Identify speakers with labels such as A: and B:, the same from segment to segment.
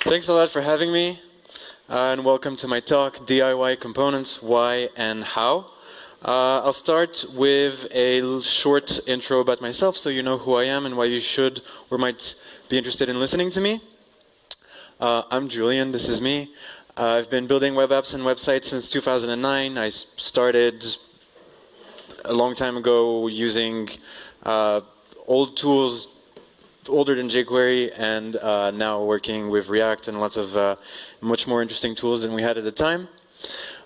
A: Thanks a lot for having me, and welcome to my talk, DIY Components, Why and How. I'll start with a short intro about myself so you know who I am and why you should or might be interested in listening to me. I'm Julien, this is me. I've been building web apps and websites since 2009. I started a long time ago using old tools older than jQuery, and now working with React and lots of much more interesting tools than we had at the time.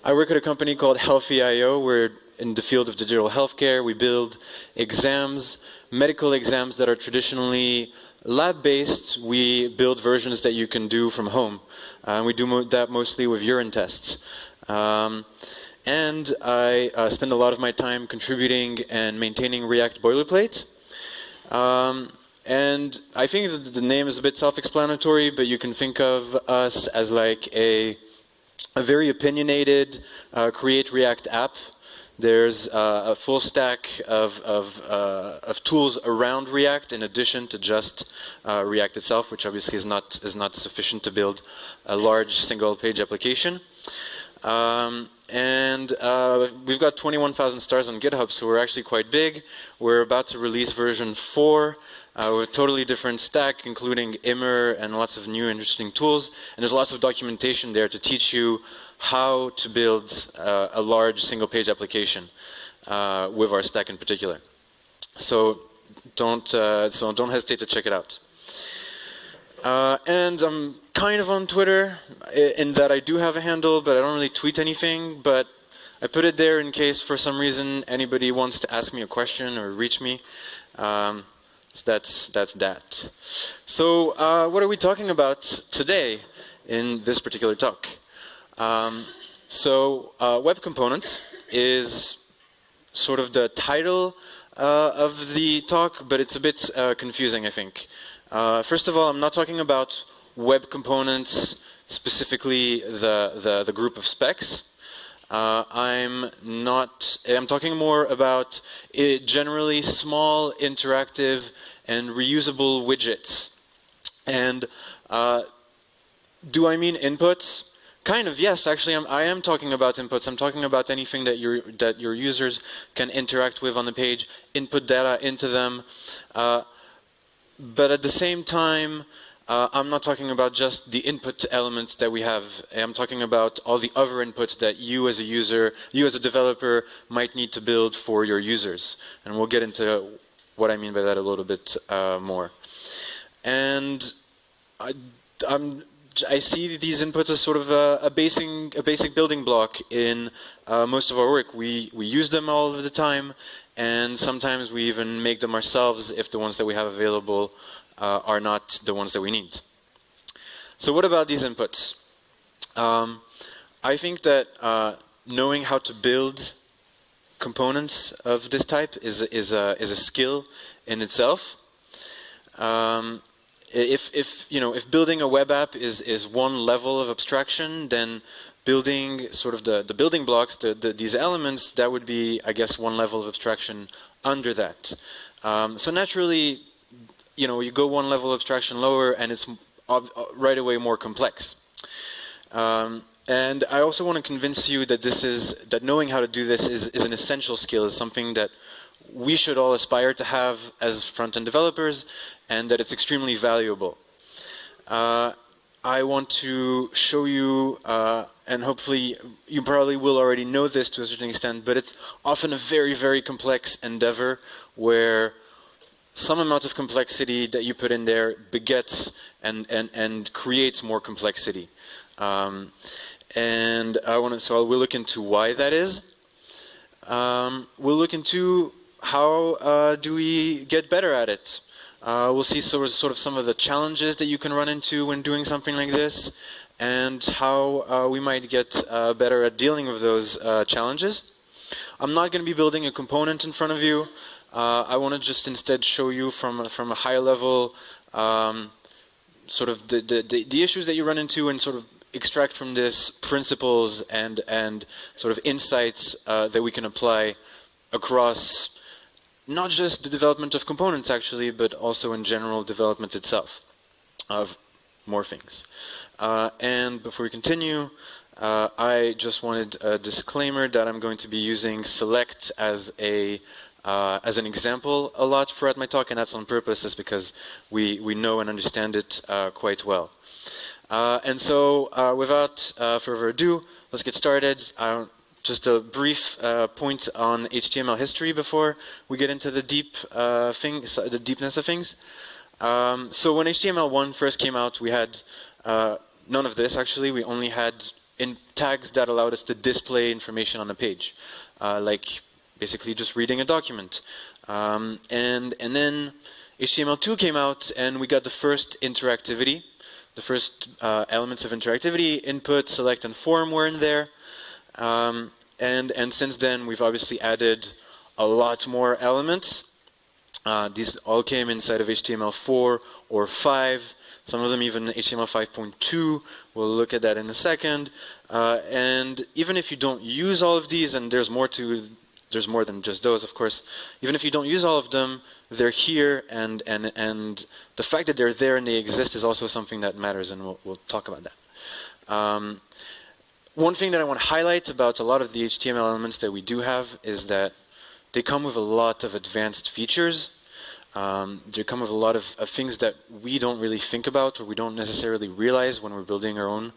A: I work at a company called Healthy.io. We're in the field of digital healthcare. We build exams, medical exams that are traditionally lab-based. We build versions that you can do from home. We do that mostly with urine tests. And I spend a lot of my time contributing and maintaining React boilerplate. And I think that the name is a bit self-explanatory, but you can think of us as like a very opinionated create React app. There's a full stack of tools around React in addition to just React itself, which obviously is not sufficient to build a large single-page application. We've got 21,000 stars on GitHub, so we're actually quite big. We're about to release version 4 with a totally different stack, including Immer and lots of new interesting tools. And there's lots of documentation there to teach you how to build a large single-page application with our stack in particular. So don't hesitate to check it out. And I'm kind of on Twitter in that I do have a handle, but I don't really tweet anything. But I put it there in case for some reason anybody wants to ask me a question or reach me. So that's that. So what are we talking about today in this particular talk? Web components is sort of the title of the talk, but it's a bit confusing, I think. First of all, I'm not talking about web components, specifically the group of specs. I'm talking more about generally small, interactive, and reusable widgets. And do I mean inputs? Kind of, yes. Actually, I am talking about inputs. I'm talking about anything that your users can interact with on the page, input data into them. But at the same time, I'm not talking about just the input elements that we have. I'm talking about all the other inputs that you as a user, you as a developer, might need to build for your users. And we'll get into what I mean by that a little bit more. And I see these inputs as sort of a basic building block in most of our work. We use them all of the time, and sometimes we even make them ourselves if the ones that we have available are not the ones that we need. So what about these inputs? I think that knowing how to build components of this type is a skill in itself. If building a web app is one level of abstraction, then building sort of the building blocks, these elements, that would be, I guess, one level of abstraction under that. So naturally, you go one level of abstraction lower, and it's right away more complex. And I also want to convince you that that knowing how to do this is an essential skill, is something that we should all aspire to have as front-end developers, and that it's extremely valuable. I want to show you, and hopefully you probably will already know this to a certain extent, but it's often a very, very complex endeavor where some amount of complexity that you put in there begets and creates more complexity. And so we'll look into why that is. We'll look into how do we get better at it. We'll see sort of some of the challenges that you can run into when doing something like this, and how we might get better at dealing with those challenges. I'm not going to be building a component in front of you. I want to just instead show you from a high level sort of the issues that you run into, and sort of extract from this principles and sort of insights that we can apply across not just the development of components actually, but also in general development itself. more things. And before we continue, I just wanted a disclaimer that I'm going to be using select as an example a lot throughout my talk, and that's on purpose, is because we know and understand it quite well. And so, without further ado, let's get started. Just a brief point on HTML history before we get into the the deepness of things. So when HTML1 first came out, we had none of this. Actually, we only had tags that allowed us to display information on a page, like basically just reading a document. And then HTML2 came out, and we got the first interactivity. The first elements of interactivity, input, select, and form were in there. And since then, we've obviously added a lot more elements. These all came inside of HTML4 or 5. Some of them even HTML 5.2. We'll look at that in a second. And even if you don't use all of these, and there's more than just those, of course. Even if you don't use all of them, they're here, and the fact that they're there and they exist is also something that matters, and we'll talk about that. One thing that I want to highlight about a lot of the HTML elements that we do have is that they come with a lot of advanced features. They come with a lot of things that we don't really think about, or we don't necessarily realize when we're building our own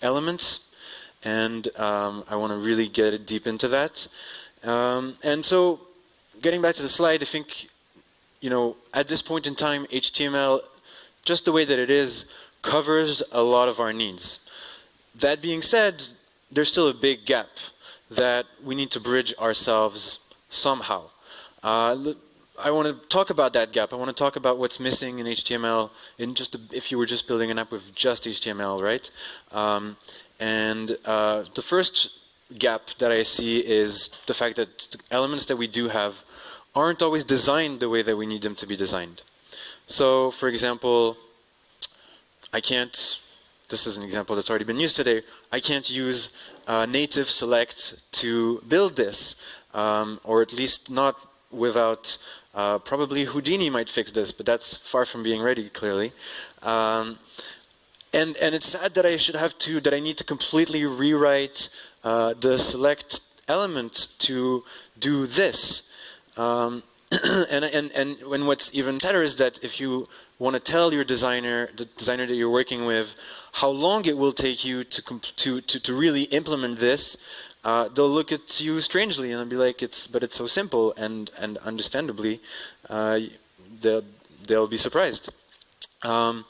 A: elements. And I want to really get deep into that. And so, getting back to the slide, I think, at this point in time, HTML, just the way that it is, covers a lot of our needs. That being said, there's still a big gap that we need to bridge ourselves somehow. I want to talk about that gap. I want to talk about what's missing in HTML if you were just building an app with just HTML, right? The first gap that I see is the fact that the elements that we do have aren't always designed the way that we need them to be designed. So, for example, this is an example that's already been used today, I can't use native select to build this, or at least not without, probably Houdini might fix this, but that's far from being ready, clearly. And it's sad that I need to completely rewrite the select element to do this. And what's even sadder is that if you want to tell your designer, the designer that you're working with, how long it will take you to really implement this, they'll look at you strangely and they'll be like, but it's so simple, and understandably, they'll be surprised. The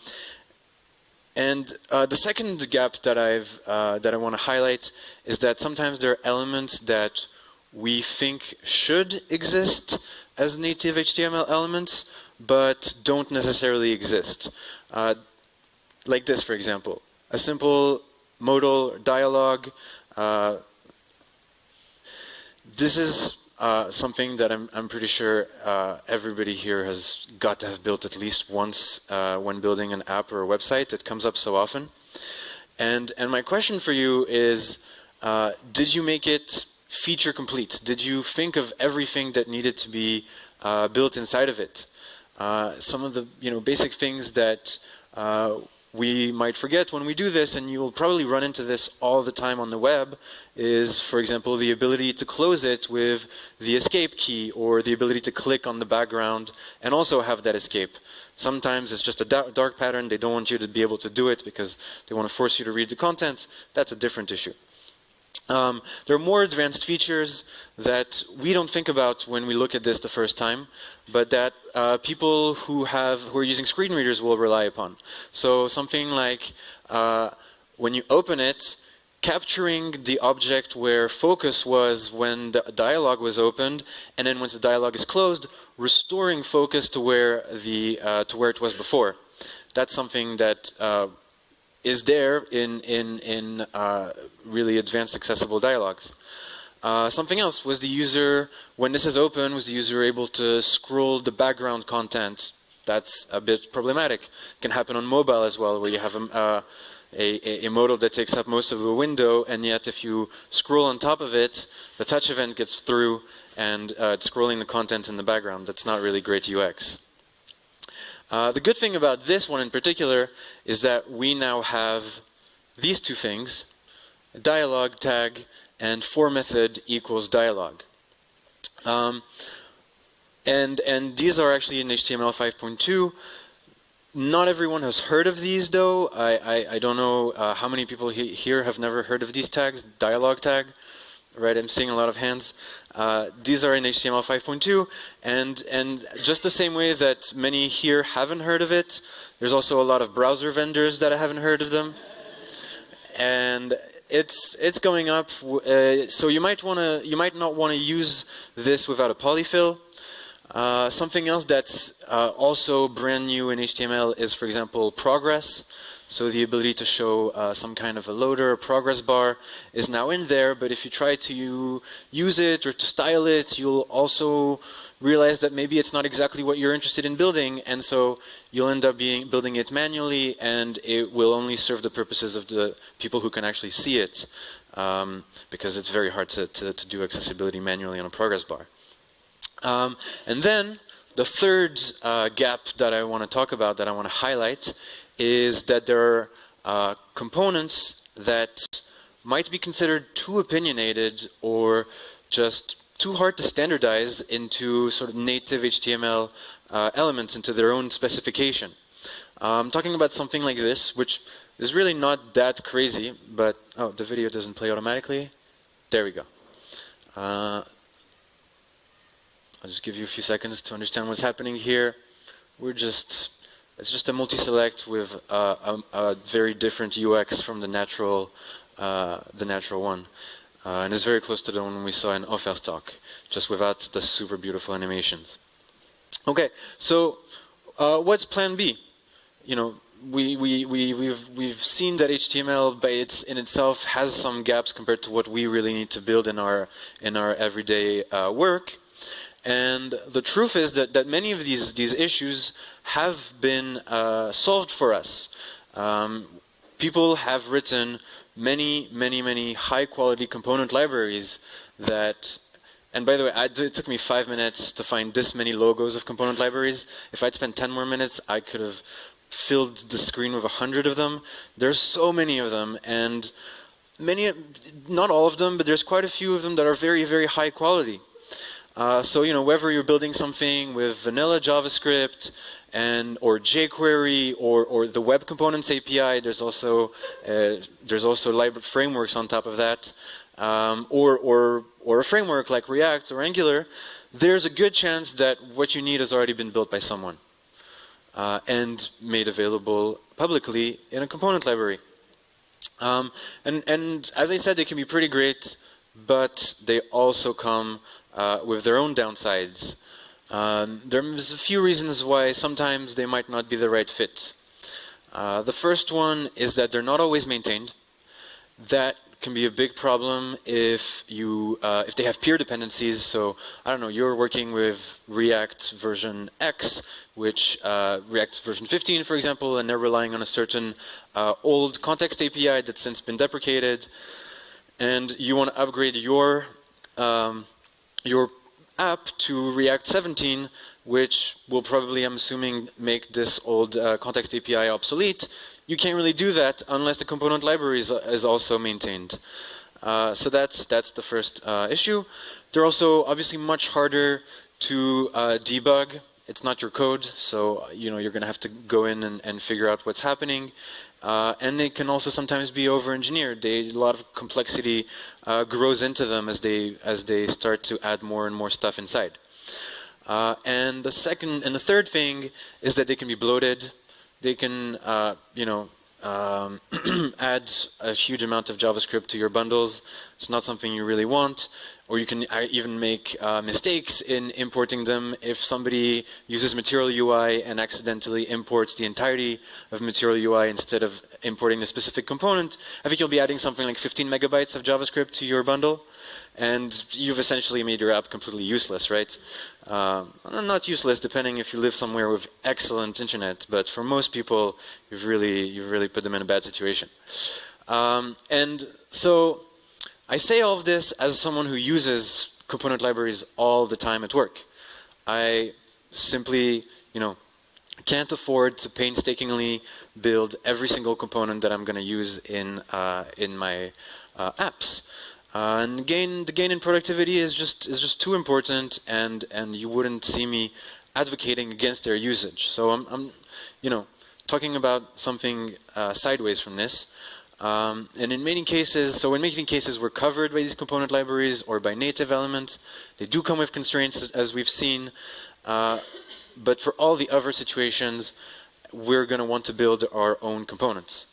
A: second gap that I want to highlight is that sometimes there are elements that we think should exist as native HTML elements, but don't necessarily exist. Like this, for example. A simple modal dialogue. This is something that I'm pretty sure everybody here has got to have built at least once when building an app or a website. It comes up so often. And my question for you is, did you make it feature complete? Did you think of everything that needed to be built inside of it? Some of the basic things that we might forget when we do this, and you'll probably run into this all the time on the web, is, for example, the ability to close it with the escape key, or the ability to click on the background and also have that escape. Sometimes it's just a dark pattern. They don't want you to be able to do it because they want to force you to read the content. That's a different issue. There are more advanced features that we don't think about when we look at this the first time, but that people who are using screen readers will rely upon. So something like when you open it, capturing the object where focus was when the dialog was opened, and then once the dialog is closed, restoring focus to where it was before. That's something that is there in really advanced accessible dialogues. Something else was the user, when this is open, was the user able to scroll the background content. That's a bit problematic. It can happen on mobile as well, where you have a modal that takes up most of the window, and yet if you scroll on top of it, the touch event gets through and it's scrolling the content in the background. That's not really great UX. The good thing about this one in particular is that we now have these two things, dialog tag and forMethod equals dialog. And these are actually in HTML 5.2. Not everyone has heard of these though. I don't know how many people here have never heard of these tags, dialog tag. Right, I'm seeing a lot of hands. These are in HTML 5.2, and just the same way that many here haven't heard of it, there's also a lot of browser vendors that haven't heard of them, and it's going up. So you might not want to use this without a polyfill. Something else that's also brand new in HTML is, for example, progress. So the ability to show some kind of a loader or progress bar is now in there, but if you try to use it or to style it, you'll also realize that maybe it's not exactly what you're interested in building, and so you'll end up building it manually, and it will only serve the purposes of the people who can actually see it, because it's very hard to do accessibility manually on a progress bar. And then the third gap that I want to talk about, that I want to highlight, is that there are components that might be considered too opinionated or just too hard to standardize into sort of native HTML elements, into their own specification. I'm talking about something like this, which is really not that crazy, but oh, the video doesn't play automatically. There we go. I'll just give you a few seconds to understand what's happening here. It's just a multi-select with a very different UX from the natural one. And it's very close to the one we saw in Offerstock, just without the super beautiful animations. Okay, so what's plan B? You know, we've seen that HTML in itself has some gaps compared to what we really need to build in our everyday work. And the truth is that many of these issues have been solved for us. People have written many high-quality component libraries that, and by the way, it took me 5 minutes to find this many logos of component libraries. If I'd spent 10 more minutes, I could have filled the screen with 100 of them. There's so many of them, and not all of them, but there's quite a few of them that are very high quality. So, you know, whether you're building something with vanilla JavaScript or jQuery or the Web Components API, there's also library frameworks on top of that, or a framework like React or Angular, there's a good chance that what you need has already been built by someone and made available publicly in a component library. And as I said, they can be pretty great, but they also come with their own downsides. There's a few reasons why sometimes they might not be the right fit. The first one is that they're not always maintained. That can be a big problem if they have peer dependencies. So I don't know, you're working with React version X, which React version 15, for example, and they're relying on a certain old context API that's since been deprecated, and you want to upgrade your app to React 17, which will probably, I'm assuming, make this old context API obsolete. You can't really do that unless the component library is also maintained. So that's the first issue. They're also obviously much harder to debug. It's not your code, so you know you're going to have to go in and figure out what's happening. And they can also sometimes be over-engineered. A lot of complexity grows into them as they start to add more and more stuff inside. And the third thing is that they can be bloated. They can, add a huge amount of JavaScript to your bundles. It's not something you really want. Or you can even make mistakes in importing them. If somebody uses Material UI and accidentally imports the entirety of Material UI instead of importing the specific component, I think you'll be adding something like 15 megabytes of JavaScript to your bundle. And you've essentially made your app completely useless, right? Not useless, depending if you live somewhere with excellent internet, but for most people, you've really put them in a bad situation. And so I say all of this as someone who uses component libraries all the time at work. I simply, can't afford to painstakingly build every single component that I'm going to use in my apps. And the gain in productivity is just too important, and you wouldn't see me advocating against their usage. So I'm talking about something sideways from this. And in many cases, we're covered by these component libraries or by native elements. They do come with constraints, as we've seen. But for all the other situations, we're going to want to build our own components.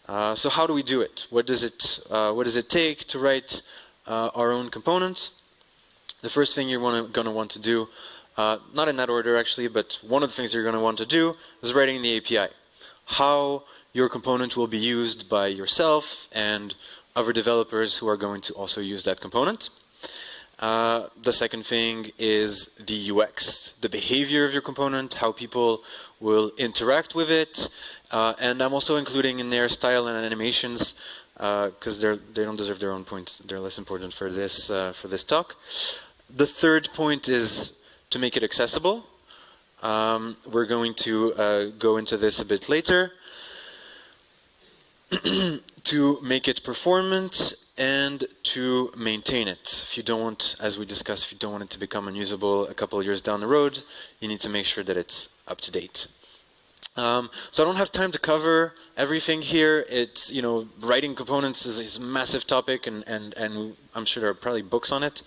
A: So how do we do it? What does it take to write our own components? The first thing you're going to want to do, not in that order actually, but one of the things you're going to want to do is writing the API. How your component will be used by yourself and other developers who are going to also use that component. The second thing is the UX, the behavior of your component, how people will interact with it, and I'm also including in there style and animations because they don't deserve their own points. They're less important for this talk. The third point is to make it accessible. We're going to go into this a bit later. To make it performant and to maintain it. If you don't want, as we discussed, if you don't want it to become unusable a couple of years down the road, you need to make sure that it's up to date. So I don't have time to cover everything here. It's, writing components is a massive topic, and I'm sure there are probably books on it.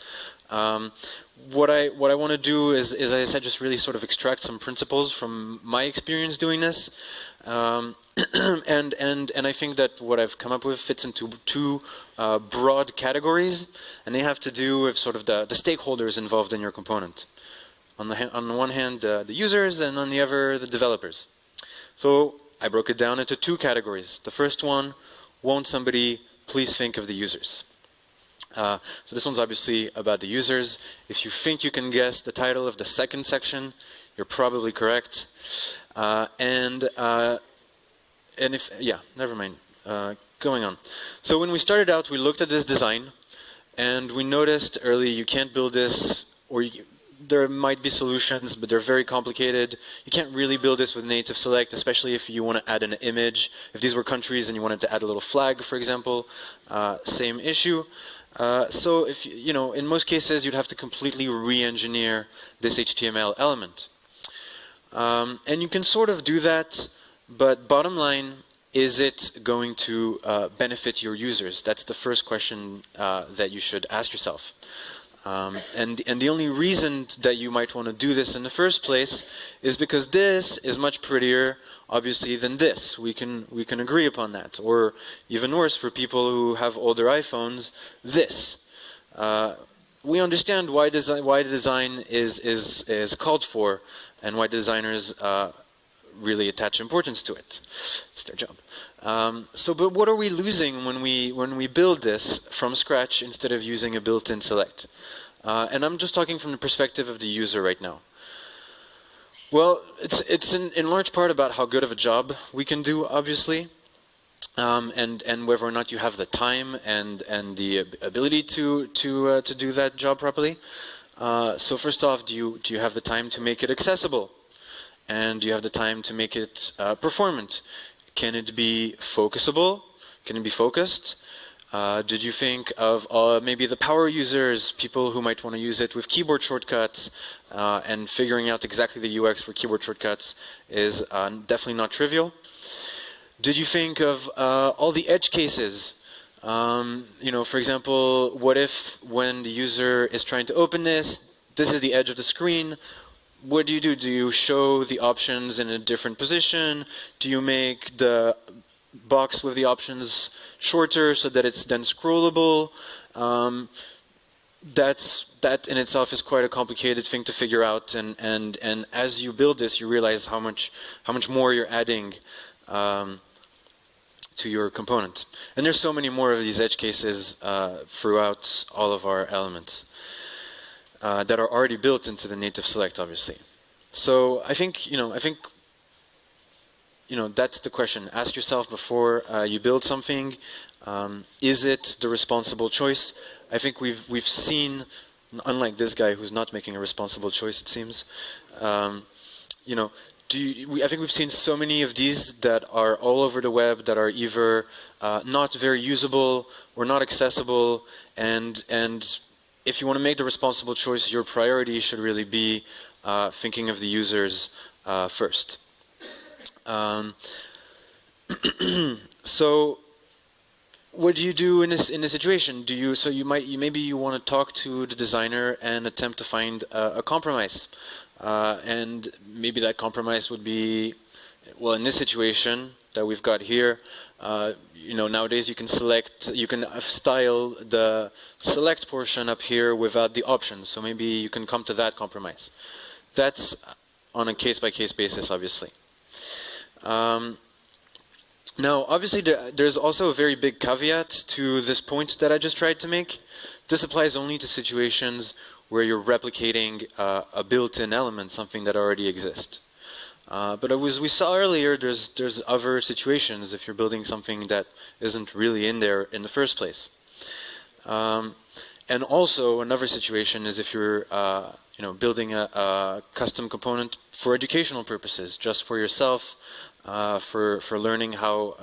A: What I want to do is, as I said, just really sort of extract some principles from my experience doing this. And I think that what I've come up with fits into two broad categories, and they have to do with sort of the stakeholders involved in your component. On the one hand, the users, and on the other, the developers. So I broke it down into two categories. The first one, won't somebody please think of the users? So this one's obviously about the users. If you think you can guess the title of the second section, you're probably correct. And if, yeah, never mind. Going on. So when we started out, we looked at this design, and we noticed early you can't build this, or there might be solutions, but they're very complicated. You can't really build this with native select, especially if you want to add an image. If these were countries and you wanted to add a little flag, for example, same issue. So if in most cases, you'd have to completely re-engineer this HTML element. And you can sort of do that, but bottom line, is it going to benefit your users? That's the first question that you should ask yourself. And the only reason that you might want to do this in the first place is because this is much prettier, obviously, than this. We can agree upon that. Or even worse, for people who have older iPhones, this. We understand why design is called for, and why designers really attach importance to it. It's their job. But what are we losing when we build this from scratch instead of using a built-in select? And I'm just talking from the perspective of the user right now. Well, it's in large part about how good of a job we can do, obviously, and whether or not you have the time and the ability to do that job properly. So first off, do you have the time to make it accessible? And do you have the time to make it performant? Can it be focusable? Can it be focused? Did you think of maybe the power users, people who might want to use it with keyboard shortcuts, and figuring out exactly the UX for keyboard shortcuts is definitely not trivial. Did you think of all the edge cases? For example, what if when the user is trying to open this is the edge of the screen? What do? Do you show the options in a different position? Do you make the box with the options shorter so that it's then scrollable? That in itself is quite a complicated thing to figure out, and as you build this, you realize how much more you're adding to your component. And there's so many more of these edge cases throughout all of our elements that are already built into the native select, obviously. So I think that's the question. Ask yourself before you build something, is it the responsible choice? I think we've seen, unlike this guy who's not making a responsible choice, it seems, I think we've seen so many of these that are all over the web that are either not very usable or not accessible, and if you want to make the responsible choice, your priority should really be thinking of the users first. So what do you do in this situation? Maybe you want to talk to the designer and attempt to find a compromise, and maybe that compromise would be, well, in this situation that we've got here, nowadays you can style the select portion up here without the options. So maybe you can come to that compromise. That's on a case-by-case basis, obviously. Now, obviously, there's also a very big caveat to this point that I just tried to make. This applies only to situations where you're replicating a built-in element, something that already exists. But as we saw earlier, there's other situations if you're building something that isn't really in there in the first place. And also another situation is if you're building a custom component for educational purposes, just for yourself, for learning how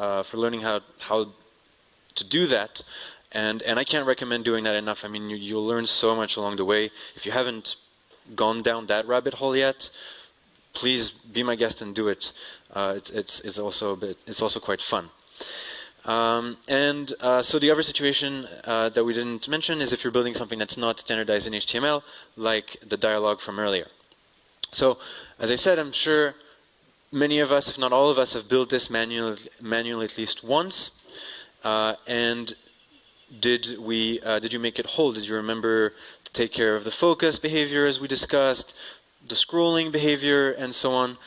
A: to do that. And I can't recommend doing that enough. I mean, you'll learn so much along the way. If you haven't gone down that rabbit hole yet, please be my guest and do it. It's also quite fun. So the other situation that we didn't mention is if you're building something that's not standardized in HTML, like the dialogue from earlier. So, as I said, I'm sure many of us, if not all of us, have built this manually at least once. And did you make it whole? Did you remember to take care of the focus behavior as we discussed, the scrolling behavior, and so on?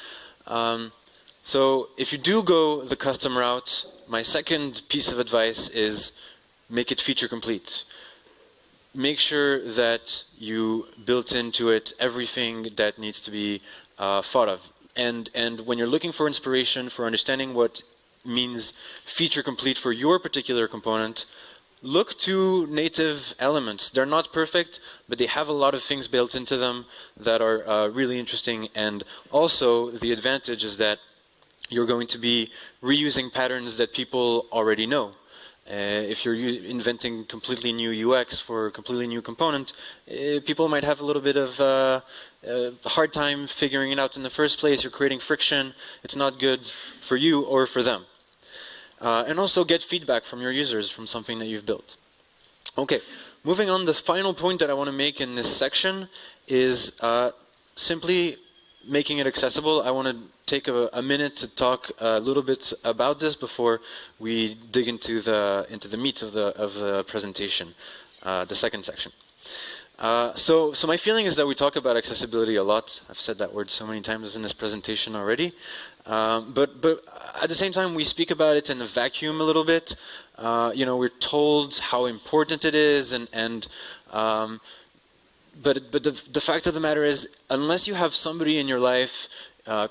A: So if you do go the custom route, my second piece of advice is make it feature complete. Make sure that you built into it everything that needs to be thought of. And when you're looking for inspiration, for understanding what means feature complete for your particular component, look to native elements. They're not perfect, but they have a lot of things built into them that are really interesting. And also, the advantage is that you're going to be reusing patterns that people already know. If you're inventing completely new UX for a completely new component, people might have a little bit of a hard time figuring it out in the first place. You're creating friction. It's not good for you or for them. And also get feedback from your users from something that you've built. Okay, moving on, the final point that I want to make in this section is simply making it accessible. I want to take a minute to talk a little bit about this before we dig into the meat of the presentation, the second section. So my feeling is that we talk about accessibility a lot. I've said that word so many times in this presentation already. But at the same time, we speak about it in a vacuum a little bit. We're told how important it is, but the fact of the matter is, unless you have somebody in your life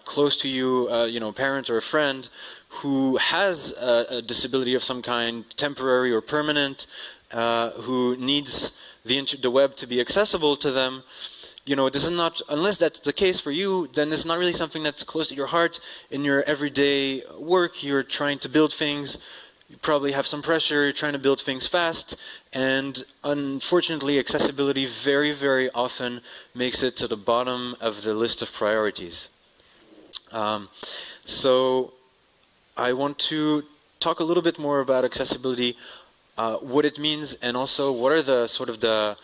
A: close to you, a parent or a friend, who has a disability of some kind, temporary or permanent, who needs the web to be accessible to them, this is not, unless that's the case for you, then it's not really something that's close to your heart. In your everyday work, you're trying to build things, you probably have some pressure, you're trying to build things fast, and unfortunately accessibility very, very often makes it to the bottom of the list of priorities. So I want to talk a little bit more about accessibility, what it means, and also what are the sort of the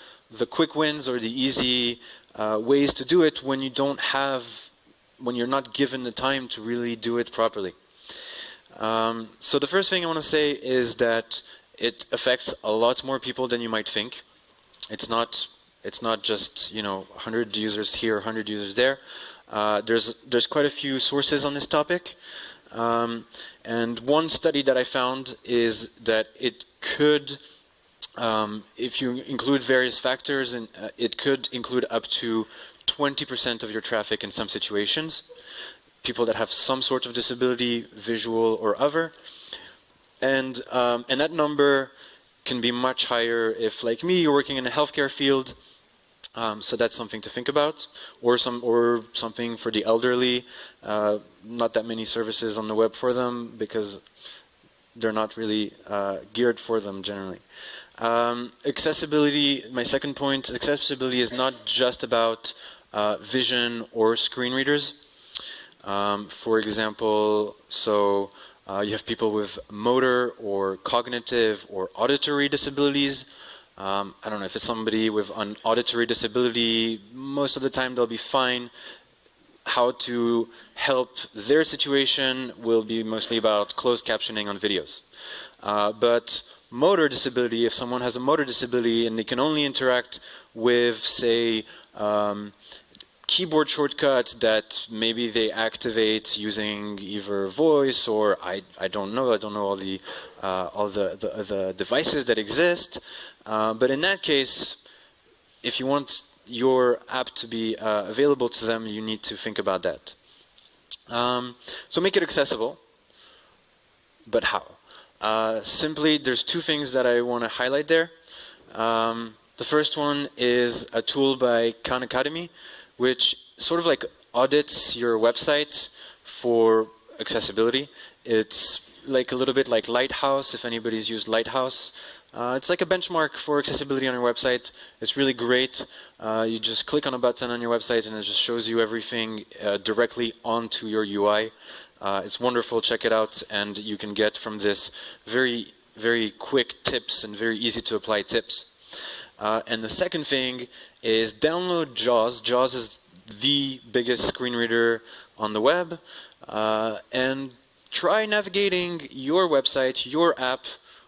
A: quick wins or the easy ways to do it when you're not given the time to really do it properly. So the first thing I want to say is that it affects a lot more people than you might think. It's not just 100 users here, 100 users there. There's quite a few sources on this topic, and one study that I found is that it could, if you include various factors, and it could include up to 20% of your traffic in some situations. People that have some sort of disability, visual or other, and that number can be much higher if, like me, you're working in a healthcare field. So that's something to think about, or something for the elderly. Not that many services on the web for them because they're not really geared for them generally. Accessibility, my second point, accessibility is not just about vision or screen readers. For example, you have people with motor or cognitive or auditory disabilities. I don't know, if it's somebody with an auditory disability, most of the time they'll be fine. How to help their situation will be mostly about closed captioning on videos. But motor disability, if someone has a motor disability and they can only interact with, say, keyboard shortcuts that maybe they activate using either voice or I don't know all the devices that exist. But in that case, if you want your app to be available to them, you need to think about that. So make it accessible, but how? Simply, there's two things that I want to highlight there. The first one is a tool by Khan Academy, which sort of like audits your website for accessibility. It's like a little bit like Lighthouse, if anybody's used Lighthouse. It's like a benchmark for accessibility on your website. It's really great. You just click on a button on your website and it just shows you everything directly onto your UI. It's wonderful, check it out, and you can get from this very, very quick tips and very easy to apply tips. And the second thing is download JAWS. JAWS is the biggest screen reader on the web. And try navigating your website, your app,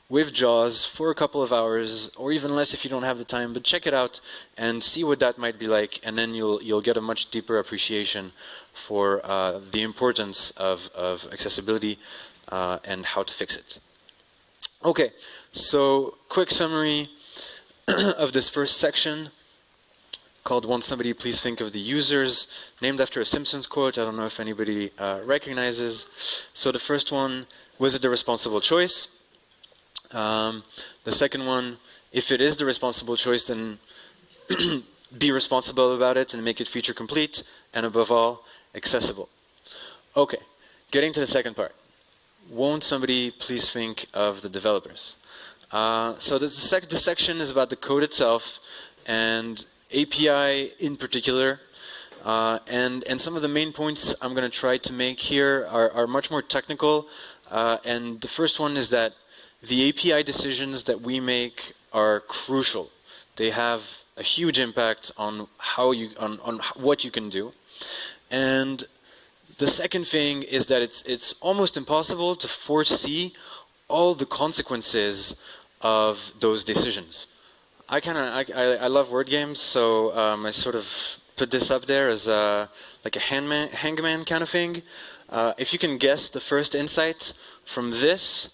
A: with JAWS for a couple of hours, or even less if you don't have the time, but check it out and see what that might be like, and then you'll get a much deeper appreciation for the importance of accessibility and how to fix it. Okay, so quick summary of this first section called Won't Somebody Please Think of the Users, named after a Simpsons quote. I don't know if anybody recognizes. So the first one, was it the responsible choice? The second one, if it is the responsible choice, then be responsible about it and make it feature complete, and above all, accessible. Okay, getting to the second part. Won't somebody please think of the developers? So the section is about the code itself and API in particular. And some of the main points I'm going to try to make here are much more technical. And the first one is that the API decisions that we make are crucial. They have a huge impact on on what you can do. And the second thing is that it's almost impossible to foresee all the consequences of those decisions. I love word games, so I sort of put this up there as like a hangman kind of thing. If you can guess the first insight from this,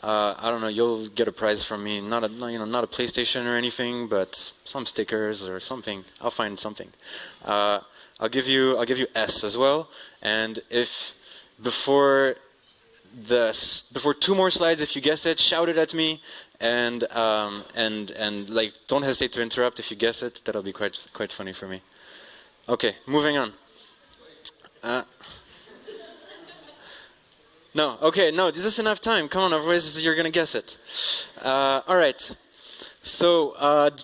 A: I don't know, you'll get a prize from me. Not a PlayStation or anything, but some stickers or something. I'll find something. I'll give you S as well. And if before two more slides, if you guess it, shout it at me, and like don't hesitate to interrupt if you guess it. That'll be quite funny for me. Okay, moving on. No, okay, no, this is enough time. Come on, otherwise you're gonna guess it. All right. So,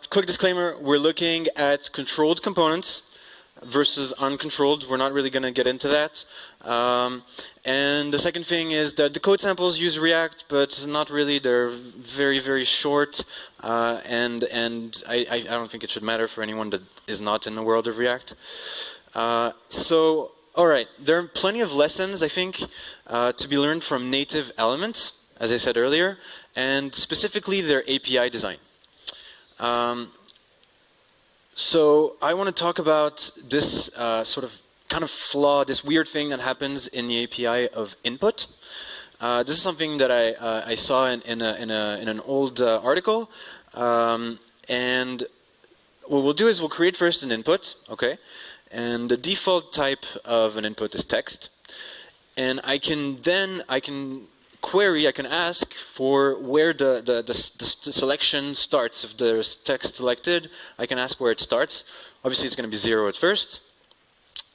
A: quick disclaimer: we're looking at controlled components versus uncontrolled. We're not really going to get into that. And the second thing is that the code samples use React, but not really. They're very, very short, and I don't think it should matter for anyone that is not in the world of React. So, all right, there are plenty of lessons, I think, to be learned from native elements, as I said earlier, and specifically their API design. So I want to talk about this sort of kind of flaw, this weird thing that happens in the API of input. This is something that I saw in an old article, and what we'll do is we'll create first an input, okay, and the default type of an input is text, and I can query, I can ask for where the selection starts. If there's text selected, I can ask where it starts. Obviously, it's going to be 0 at first.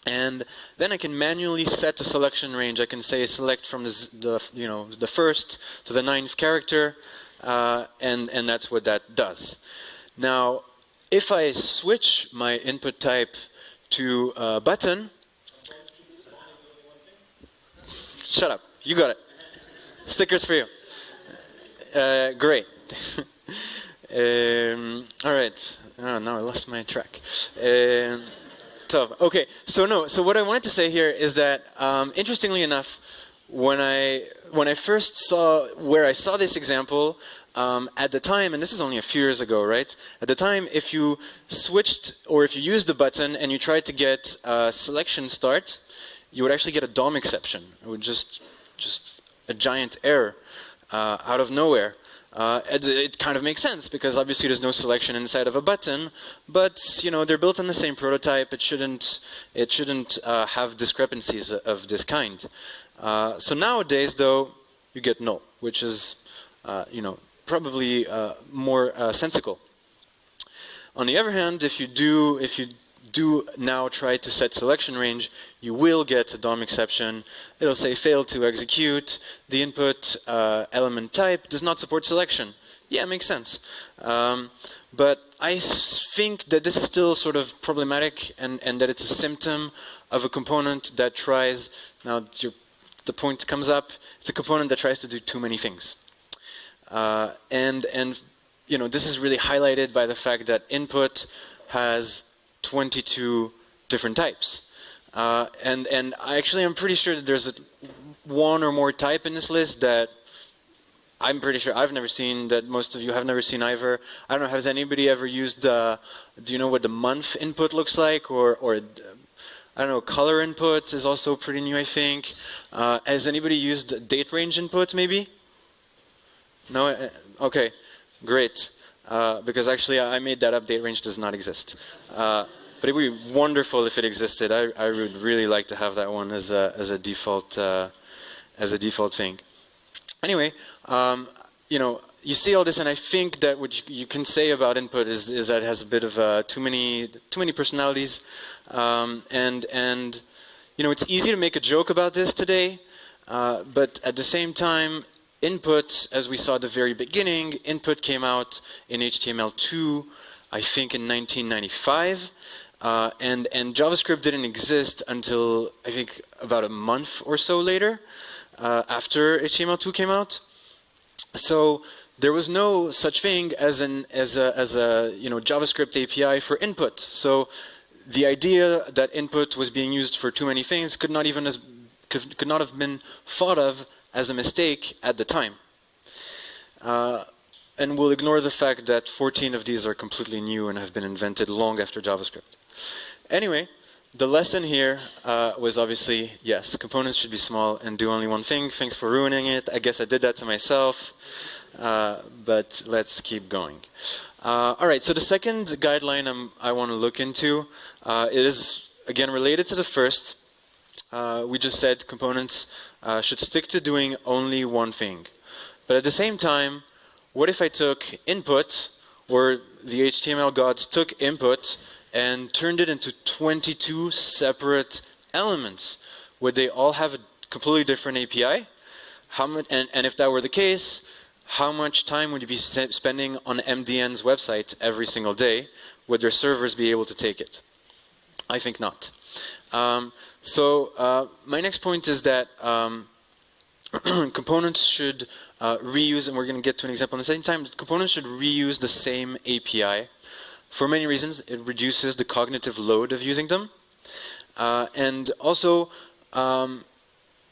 A: And then I can manually set a selection range. I can say select from the first to the 9th character, and that's what that does. Now, if I switch my input type to a button, shut up, you got it. Stickers for you. Great. All right. Oh, no, I lost my track. Tough. Okay. So what I wanted to say here is that, interestingly enough, when I first saw where I saw this example, at the time, and this is only a few years ago, right? At the time, if you switched or if you used the button and you tried to get selection start, you would actually get a DOM exception. It would just a giant error out of nowhere. It kind of makes sense because obviously there's no selection inside of a button, but they're built on the same prototype. It shouldn't have discrepancies of this kind. So nowadays, though, you get null, which is probably more sensical. On the other hand, if you do now try to set selection range, you will get a DOM exception. It'll say failed to execute. The input element type does not support selection. Yeah, it makes sense. But I think that this is still sort of problematic and that it's a symptom of a component that tries, now the point comes up, it's a component that tries to do too many things. And this is really highlighted by the fact that input has 22 different types. And I'm pretty sure that there's one or more type in this list that I'm pretty sure I've never seen, that most of you have never seen either. I don't know, has anybody ever used, do you know what the month input looks like? Or I don't know, color input is also pretty new, I think. Has anybody used date range input, maybe? No? Okay, great. Because actually I made that up, date range does not exist. But it would be wonderful if it existed. I would really like to have that one as a default thing. Anyway, you see all this, and I think that what you can say about input is that it has a bit of too many personalities, and it's easy to make a joke about this today, but at the same time, input, as we saw at the very beginning, input came out in HTML2, I think in 1995, and JavaScript didn't exist until I think about a month or so later, after HTML2 came out. So there was no such thing as a JavaScript API for input. So the idea that input was being used for too many things could not have been thought of as a mistake at the time. And we'll ignore the fact that 14 of these are completely new and have been invented long after JavaScript. Anyway, the lesson here was obviously, yes, components should be small and do only one thing. Thanks for ruining it. I guess I did that to myself. But let's keep going. All right, so the second guideline I want to look into, it is, again, related to the first. We just said components should stick to doing only one thing. But at the same time, what if I took input, or the HTML gods took input and turned it into 22 separate elements? Would they all have a completely different API? How much, and if that were the case, how much time would you be spending on MDN's website every single day? Would their servers be able to take it? I think not. So my next point is that components should reuse, and we're going to get to an example in the same time, components should reuse the same API. For many reasons, it reduces the cognitive load of using them. And also,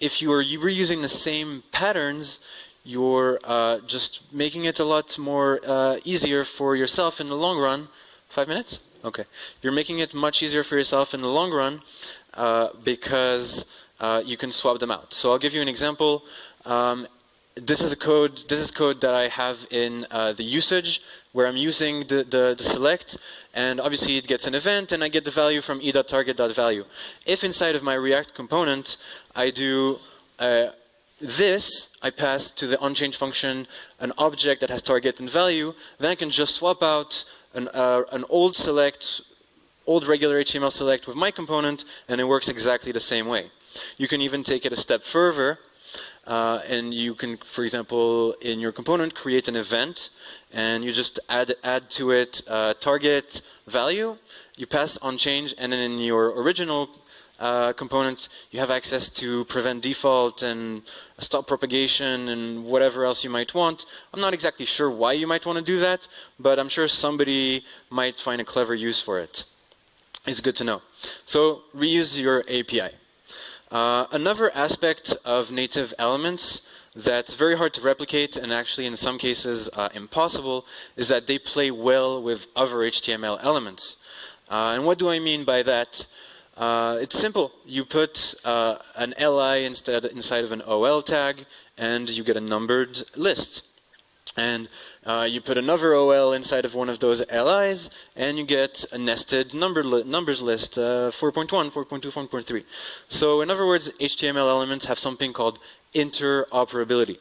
A: if you are reusing the same patterns, you're just making it a lot more easier for yourself in the long run. 5 minutes? Okay. You're making it much easier for yourself in the long run because you can swap them out. So I'll give you an example. This is code that I have in the usage, where I'm using the select, and obviously it gets an event, and I get the value from e.target.value. If inside of my React component I do This, I pass to the onChange function an object that has target and value. Then I can just swap out an old regular HTML select with my component, and it works exactly the same way. You can even take it a step further, and you can, for example, in your component, create an event, and you just add to it target value. You pass onChange, and then in your original component, you have access to prevent default and stop propagation and whatever else you might want. I'm not exactly sure why you might want to do that, but I'm sure somebody might find a clever use for it. It's good to know. So reuse your API. Another aspect of native elements that's very hard to replicate and actually in some cases impossible is that they play well with other HTML elements. And what do I mean by that? It's simple. You put an li inside of an OL tag, and you get a numbered list. And you put another OL inside of one of those LIs, and you get a nested numbers list, 4.1, 4.2, 4.3. So in other words, HTML elements have something called interoperability.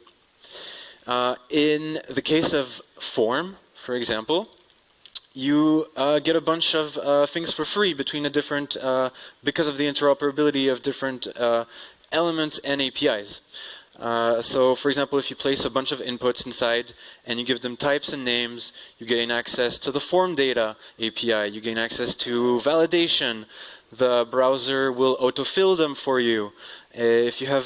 A: In the case of form, for example, you get a bunch of things for free between the different, because of the interoperability of different elements and APIs. So, for example, if you place a bunch of inputs inside and you give them types and names, you gain access to the form data API, you gain access to validation, the browser will autofill them for you. If you have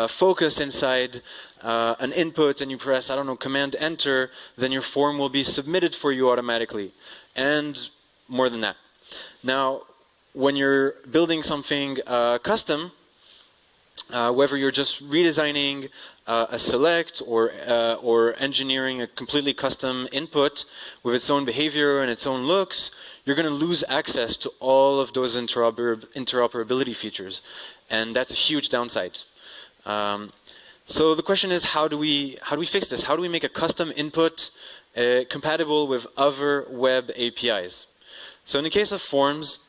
A: focus inside an input and you press, I don't know, Command Enter, then your form will be submitted for you automatically. And more than that. Now, when you're building something custom, whether you're just redesigning a select or engineering a completely custom input with its own behavior and its own looks, you're going to lose access to all of those interoperability features. And that's a huge downside. So the question is, how do we fix this? How do we make a custom input compatible with other web APIs? So in the case of forms,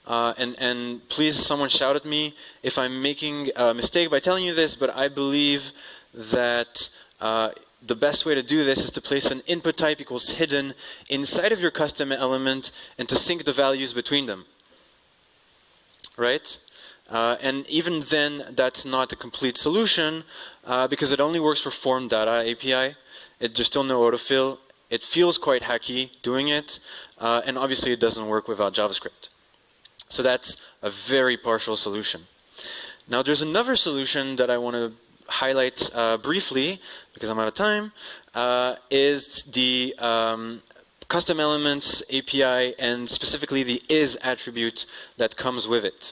A: and please someone shout at me if I'm making a mistake by telling you this, but I believe that the best way to do this is to place an input type equals hidden inside of your custom element and to sync the values between them. Right? And even then, that's not a complete solution because it only works for form data API. There's still no autofill. It feels quite hacky doing it, and obviously it doesn't work without JavaScript. So that's a very partial solution. Now there's another solution that I want to highlight briefly, because I'm out of time, is the custom elements API and specifically the is attribute that comes with it.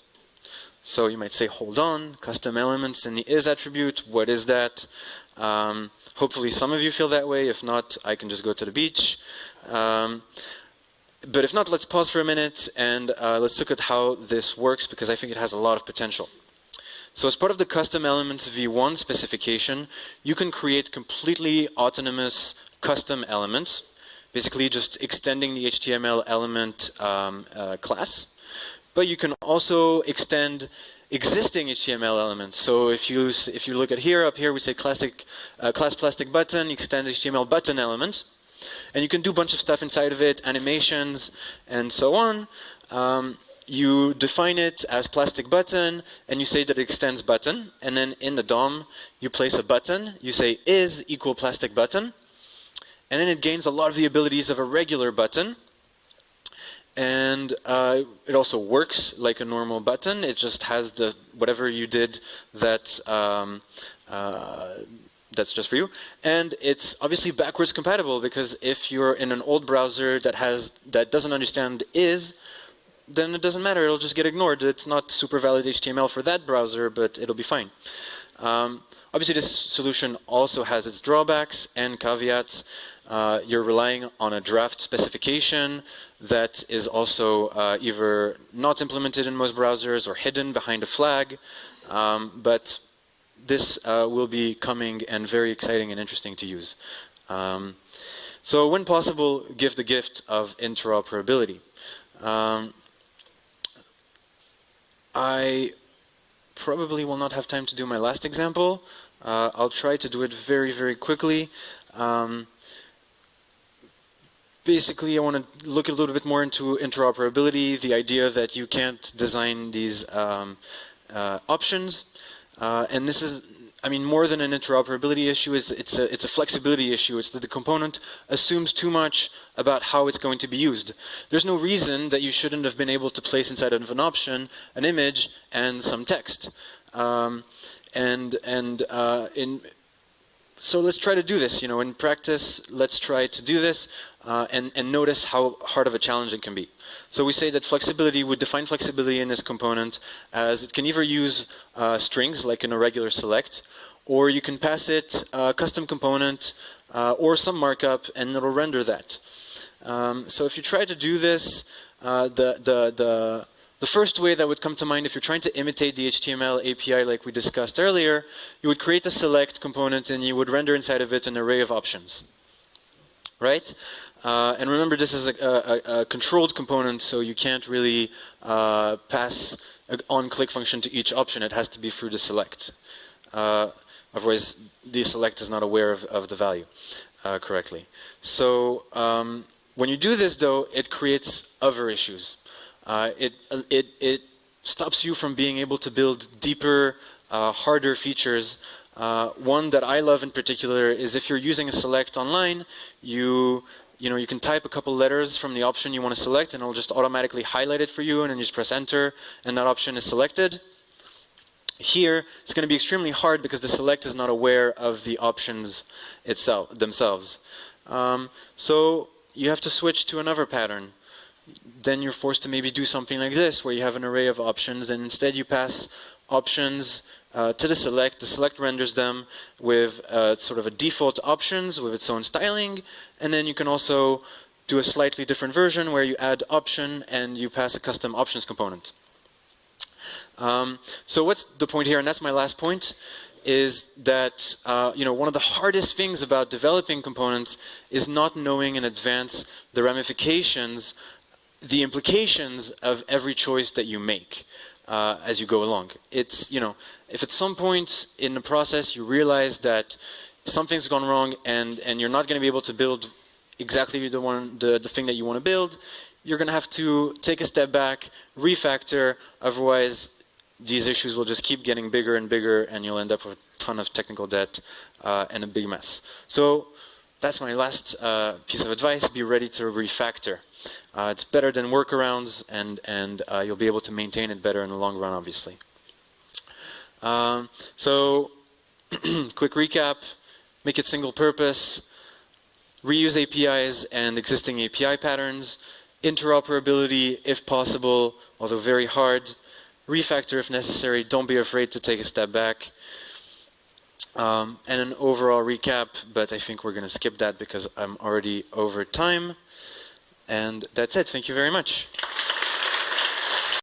A: So you might say, hold on, custom elements and the is attribute, what is that? Hopefully some of you feel that way. If not, I can just go to the beach. But if not, let's pause for a minute and let's look at how this works, because I think it has a lot of potential. So as part of the custom elements v1 specification, you can create completely autonomous custom elements, basically just extending the HTML element class. But you can also extend existing HTML elements. So if you look at here, up here we say class plastic button, extend HTML button element. And you can do a bunch of stuff inside of it, animations, and so on. You define it as plastic button, and you say that it extends button. And then in the DOM, you place a button. You say is equal plastic button. And then it gains a lot of the abilities of a regular button. And it also works like a normal button. It just has the whatever you did that's just for you. And it's obviously backwards compatible, because if you're in an old browser that doesn't understand is, then it doesn't matter. It'll just get ignored. It's not super valid HTML for that browser, but it'll be fine. Obviously, this solution also has its drawbacks and caveats. You're relying on a draft specification that is also either not implemented in most browsers or hidden behind a flag. But this will be coming and very exciting and interesting to use. So when possible, give the gift of interoperability. I probably will not have time to do my last example, I'll try to do it very, very quickly. Basically, I want to look a little bit more into interoperability, the idea that you can't design these options. And this is, I mean, more than an interoperability issue, it's a flexibility issue. It's that the component assumes too much about how it's going to be used. There's no reason that you shouldn't have been able to place inside of an option an image and some text. So let's try to do this. You know, in practice, let's try to do this and notice how hard of a challenge it can be. So we say that flexibility, would define flexibility in this component as it can either use strings, like in a regular select, or you can pass it a custom component or some markup, and it'll render that. So if you try to do this, the first way that would come to mind if you're trying to imitate the HTML API like we discussed earlier, you would create a select component and you would render inside of it an array of options, right? And remember, this is a controlled component, so you can't really pass an on-click function to each option. It has to be through the select. Otherwise, the select is not aware of the value correctly. So when you do this, though, it creates other issues. It stops you from being able to build deeper, harder features. One that I love in particular is if you're using a select online, you can type a couple letters from the option you want to select, and it'll just automatically highlight it for you, and then you just press enter, and that option is selected. Here, it's going to be extremely hard because the select is not aware of the options themselves. So you have to switch to another pattern. Then you're forced to maybe do something like this, where you have an array of options, and instead you pass options to the select renders them with sort of a default options with its own styling, and then you can also do a slightly different version where you add option and you pass a custom options component. So what's the point here, and that's my last point, is that one of the hardest things about developing components is not knowing in advance the ramifications, the implications of every choice that you make as you go along. It's, if at some point in the process you realize that something's gone wrong and you're not going to be able to build exactly the thing that you want to build, you're going to have to take a step back, refactor, otherwise these issues will just keep getting bigger and bigger, and you'll end up with a ton of technical debt and a big mess. So that's my last piece of advice: be ready to refactor. It's better than workarounds, and you'll be able to maintain it better in the long run, obviously. So, quick recap: make it single purpose, reuse APIs and existing API patterns, interoperability if possible, although very hard, refactor if necessary, don't be afraid to take a step back, and an overall recap, but I think we're going to skip that because I'm already over time. And that's it. Thank you very much.